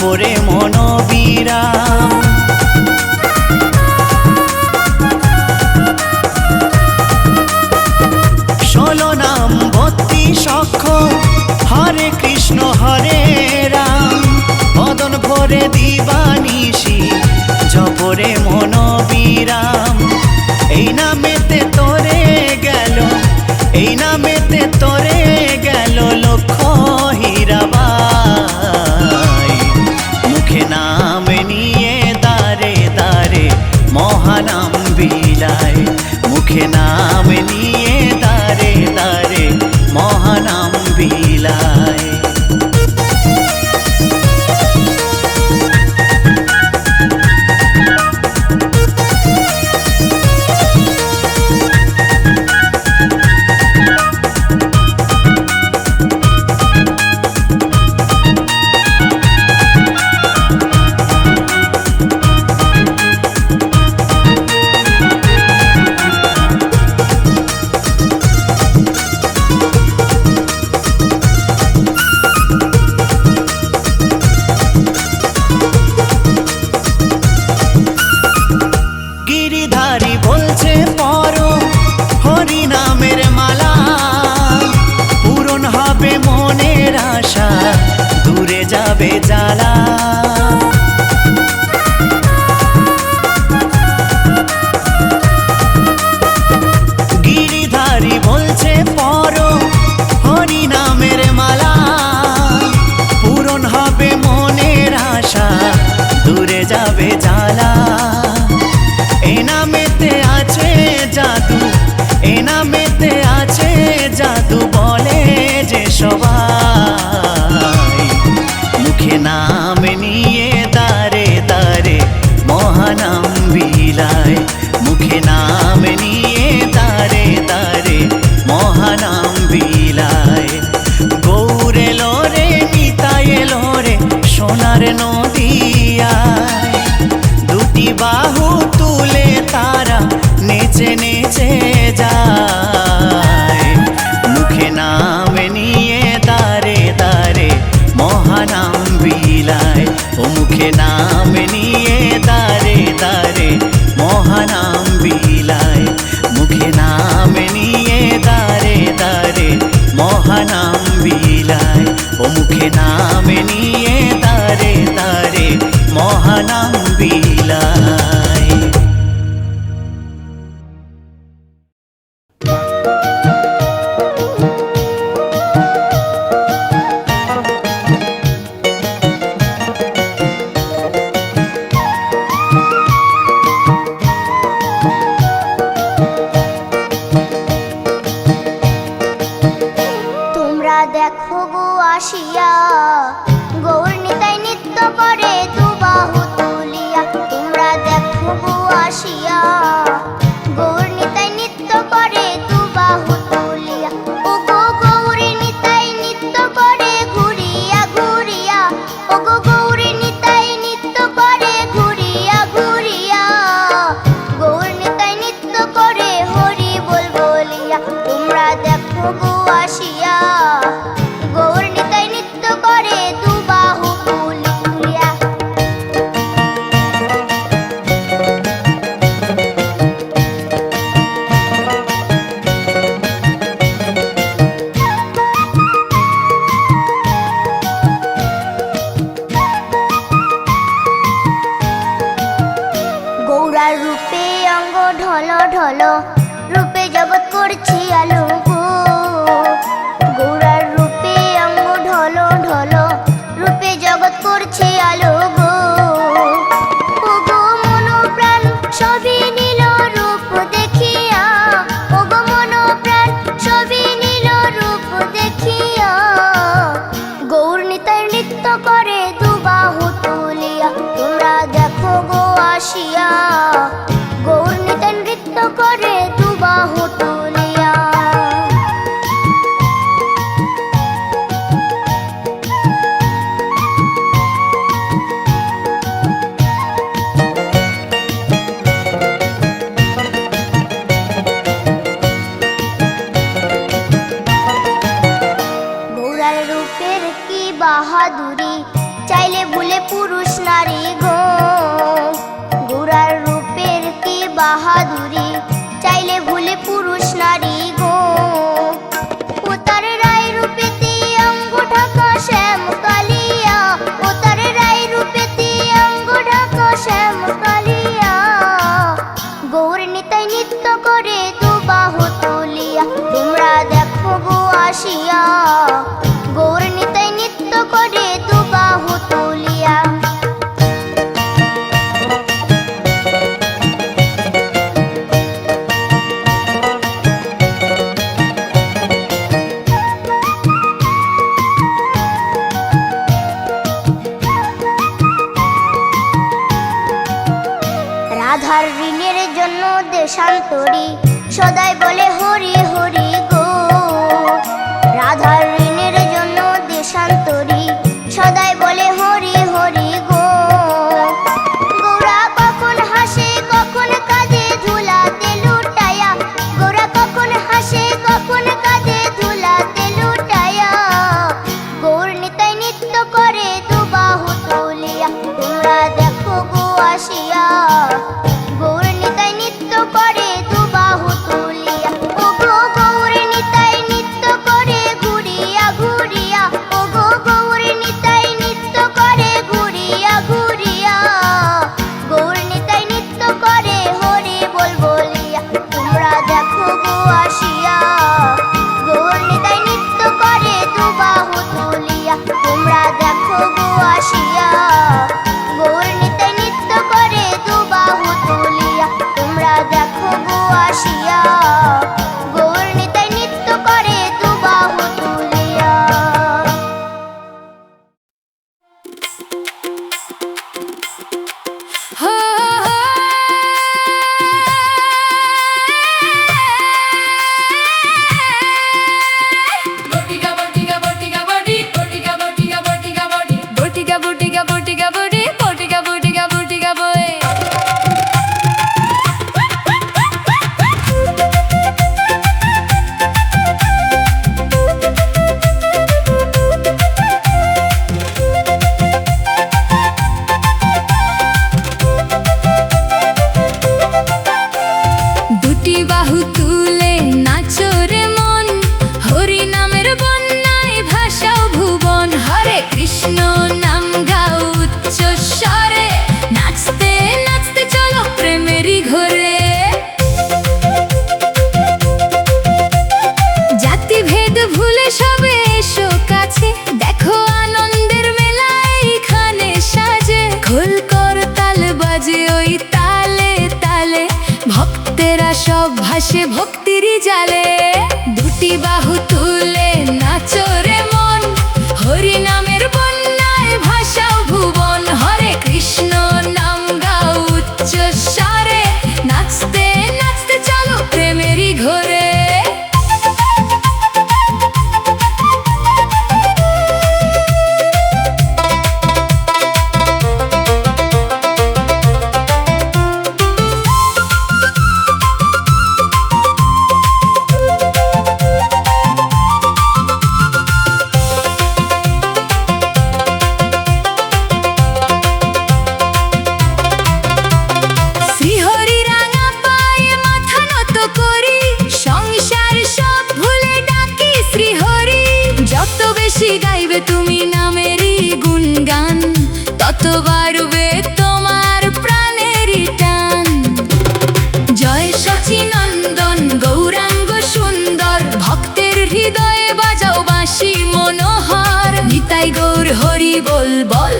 জপরে মনোবিরাম। ষোলো নাম 32 অক্ষর, হরে কৃষ্ণ হরে রাম। বদন ভরে দিবানিশি জপরে মনোবিরাম। এই নামেতে তোরে গেল, এই নামেতে তোরে গেল লক্ষ হীরাবাই। মুখে নাম নিয়ে দারে দারে মহানাম বিলায়। মুখে নাম নিয়ে দারে দারে মহানাম বিলায়। গিরিধারী বলছে পরো হরি নামের মালা। পূরণ হবে মনের আশা, দূরে যাবে জ্বালা। গিরিধারী বলছে পরো হরি নামের মালা। পূরণ হবে মনের আশা, দূরে যাবে জ্বালা। এ নামেতে আছে জাদু, এ নামেতে আছে জাদু বলে যে সবাই। মুখে নাম নিয়ে দারে দারে মহানাম বিলায়। মুখে নাম নিয়ে দারে দারে মহানাম বিলায়। গৌর এলো রে নিতাই এলো রে সোনার নদিয়ায়। দুটি বাহু তুলে তারা নেচে নেচে যায়। মুখে নাম নিয়ে দারে দারে মহানাম বিলায়। ও মুখে নাম নিয়ে দারে দারে মহানাম বিলায়। মুখে নাম নিয়ে দারে দারে মহানাম বিলায়। ও মুখে নাম নিয়ে দারে দারে মহানাম বিলায়। তোমরা দেখো গো আসিয়া, গৌর নিতাই নৃত্য করে দুবাহু তুলিয়া। তোমরা দেখো গো আসিয়া, গৌর নিতাই নৃত্য করে দুবাহু তুলিয়া। ও গো গৌরী নিতাই নৃত্য করে ঘুরিয়া ঘুরিয়া। ও গো গৌরী নিতাই নৃত্য করে ঘুরিয়া ঘুরিয়া। গৌর নিতাই নৃত্য করে হরি বল বলিয়া। তোমরা দেখো গো আসিয়া, গৌর নিতাই নৃত্য করে দুবাহু তুলিয়া। গৌরার রূপে অঙ্গ ঢল ঢল, রূপে জগৎ করছি আলো গো। গৌরার রূপে অঙ্গ ঢল ঢল, রূপে জগৎ করছি আলো গো। ও গো মন প্রাণ সবই নীল রূপ দেখিয়া। ও গো মন প্রাণ সবই নীল রূপ দেখিয়া। গৌর নিতাই নৃত্য করে দুবাহু তুলিয়া। তোমরা দেখো গো আসিয়া, গৌর নিতাই নৃত্য করে দুবাহু তুলিয়া। বাহাদুরি চাইলে ভুলে রাধার ঋণের জন্য দেশান্তরী সদাই বলে হরি হরি গো। রাধার ঋণের জন্য দেশান্তরী সদাই বলে হরি হরি গো। গৌরা কখন হাসে কখন কাঁদে ধুলাতে লুটায়া, গৌরা কখন হাসে কখন কাঁদে ধুলাতে লুটায়া। গৌর নিতাই নৃত্য করে দুবাহু তুলিয়া, তোমরা দেখো গো আসিয়া। গৌর নিতাই নৃত্য করে দুবাহু তুলিয়া, ও গো গৌর নিতাই নৃত্য করে ঘুরিয়া ঘুরিয়া, ও গো গৌর নিতাই নৃত্য করে ঘুরিয়া ঘুরিয়া। গৌর নিতাই নৃত্য করে হরি বল বলিয়া, তোমরা দেখো গো আসিয়া। গৌর নিতাই নৃত্য করে দুবাহু তুলিয়া, তোমরা দেখো গো আসিয়া। গৌর নিতাই নৃত্য করে দুবাহু তুলিয়া, তোমরা দেখো গো আসিয়া। গৌর নিতাই নৃত্য করে দুবাহু তুলিয়া। দুটি বাহু তুলে নাচো রে মন, হরি নামের বন্যায় ভাসাও ভুবন। হরে কৃষ্ণ নাম গাও উচ্চ স্বরে, নাচতে নাচতে চলো প্রেমেরই ঘরে। জাতি ভেদ ভুলে সবে এসো কাছে, দেখো আনন্দের মেলা এইখানে সাজে। খোল কর তাল বাজে ওই তালে তালে, ভক্তেরা সব ভাসে ভক্তিরই জালে। দুটি বাহু তুলে নাচো রে মন, হরি নামের বন্যায় ভাসাও ভুবন। হরে কৃষ্ণ নাম গাও উচ্চ স্বরে, নাচতে নাচতে চলো প্রেমেরই ঘরে। শ্রীহরি রাঙা পায়ে মাথা নত করি, সংসার সব ভুলে ডাকি শ্রীহরি। যত বেশি গাইবে তুমি নামেরই গুণগান, তত বাড়বে তোমার প্রাণেরই টান। জয় সচিনন্দন গৌরাঙ্গ সুন্দর, ভক্তের হৃদয়ে বাজাও বাঁশি মনোহর। নিতাই গৌর হরি বল বল,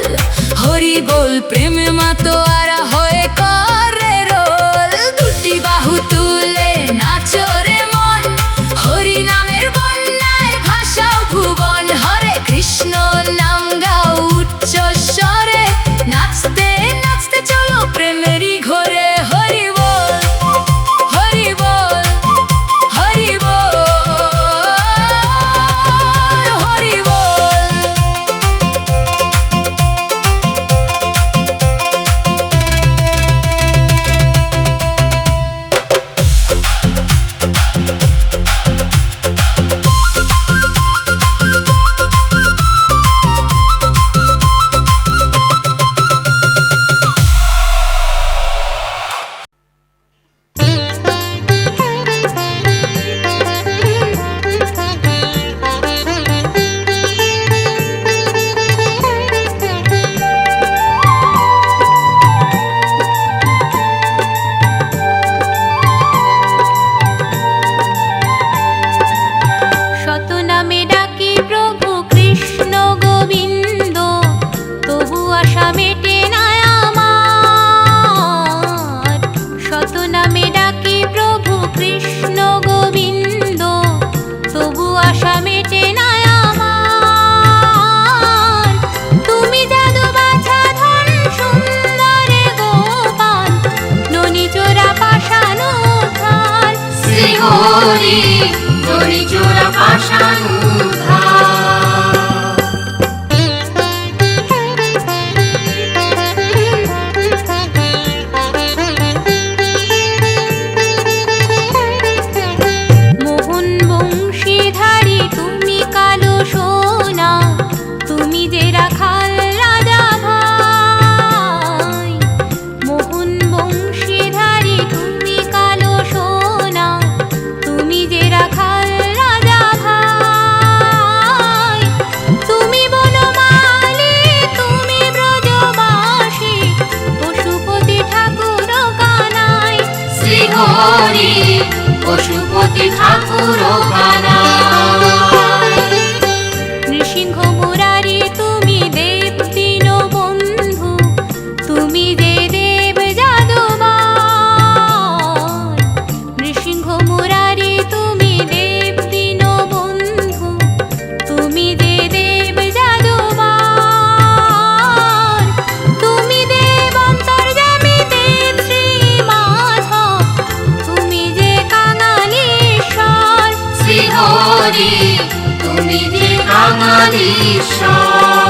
হরি বল প্রেমে মাতোয়ারা হয়ে করে রোল। দুটি বাহু তুলে নাচো রে মন, হরি নামের বন্যায় ভাসাও ভুবন। হরে কৃষ্ণ নাম গাও উচ্চ স্বরে, নাচতে নাচতে চলো প্রেমেরই ঘরে। হরি বল হরি বল হরি বল হরি বল। শ্রীহরি দড়িচোরা পাষাণ উদ্ধার। মোহন বংশীধারী তুমি কালো সোনা, তুমি যে রাখাল রাজা ভাই। মোহন বংশীধারী তুমি কালো সোনা, তুমি যে রাখাল রাজা ভাই। তুমি বনমালী, তুমি ব্রজবাসী, পশুপতি ঠাকুর কানাই। শ্রীহরি পশুপতি ঠাকুর কানাই। নৃসিংহ মুরারি তুমি দেব দীনবন্ধু, তুমি যে দেব যাদুবান। নৃসিংহ মুরারি তুমি দেব দীনবন্ধু, তুমি যে দেব যাদুবান। তুমি দেব অন্তর্যামী, দেব শ্রী মাধব, তুমি যে কাঙালীশ্বর। শ্রীহরি তুমি যে কাঙালীশ্বর।